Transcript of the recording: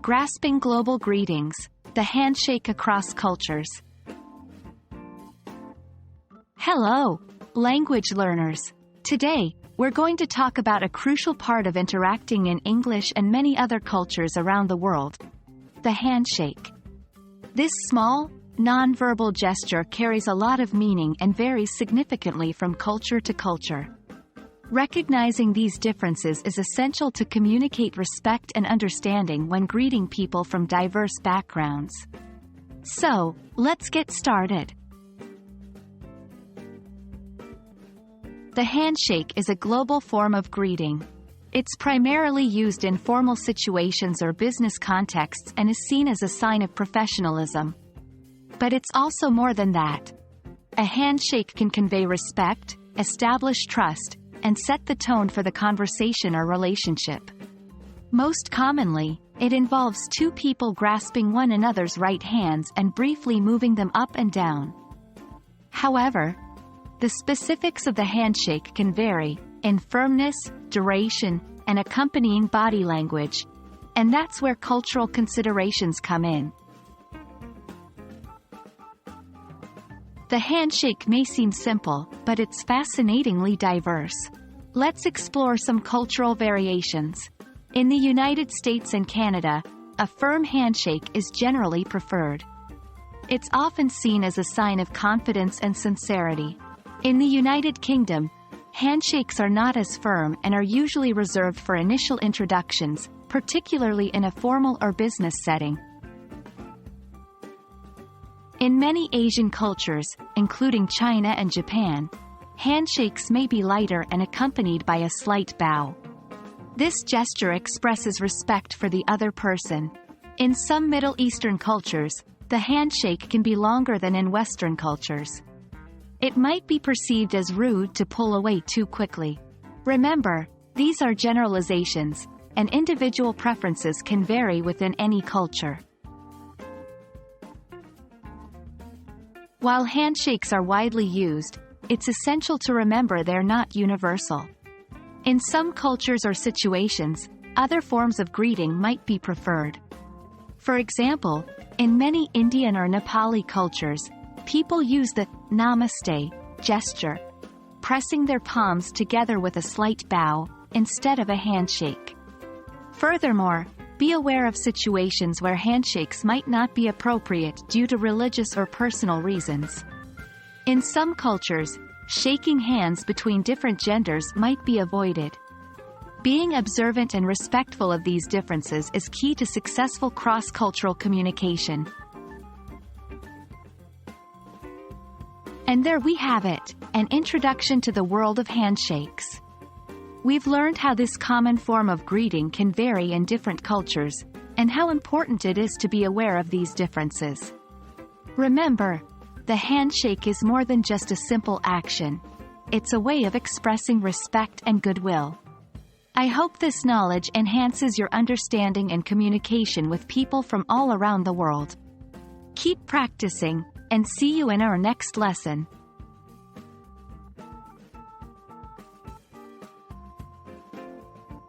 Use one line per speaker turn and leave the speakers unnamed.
Grasping Global Greetings, the Handshake Across Cultures. Hello, language learners. Today, we're going to talk about a crucial part of interacting in English and many other cultures around the world: the handshake. This small, non-verbal gesture carries a lot of meaning and varies significantly from culture to culture. Recognizing these differences is essential to communicate respect and understanding when greeting people from diverse backgrounds. So, let's get started. The handshake is a global form of greeting. It's primarily used in formal situations or business contexts and is seen as a sign of professionalism. But it's also more than that. A handshake can convey respect, establish trust, and set the tone for the conversation or relationship. Most commonly, it involves two people grasping one another's right hands and briefly moving them up and down. However, the specifics of the handshake can vary in firmness, duration, and accompanying body language, and that's where cultural considerations come in. The handshake may seem simple, but it's fascinatingly diverse. Let's explore some cultural variations. In the United States and Canada, a firm handshake is generally preferred. It's often seen as a sign of confidence and sincerity. In the United Kingdom, handshakes are not as firm and are usually reserved for initial introductions, particularly in a formal or business setting. In many Asian cultures, including China and Japan, handshakes may be lighter and accompanied by a slight bow. This gesture expresses respect for the other person. In some Middle Eastern cultures, the handshake can be longer than in Western cultures. It might be perceived as rude to pull away too quickly. Remember, these are generalizations, and individual preferences can vary within any culture. While handshakes are widely used, it's essential to remember they're not universal. In some cultures or situations, other forms of greeting might be preferred. For example, in many Indian or Nepali cultures, people use the namaste gesture, pressing their palms together with a slight bow, instead of a handshake. Furthermore, be aware of situations where handshakes might not be appropriate due to religious or personal reasons. In some cultures, shaking hands between different genders might be avoided. Being observant and respectful of these differences is key to successful cross-cultural communication. And there we have it, an introduction to the world of handshakes. We've learned how this common form of greeting can vary in different cultures, and how important it is to be aware of these differences. Remember, the handshake is more than just a simple action. It's a way of expressing respect and goodwill. I hope this knowledge enhances your understanding and communication with people from all around the world. Keep practicing, and see you in our next lesson.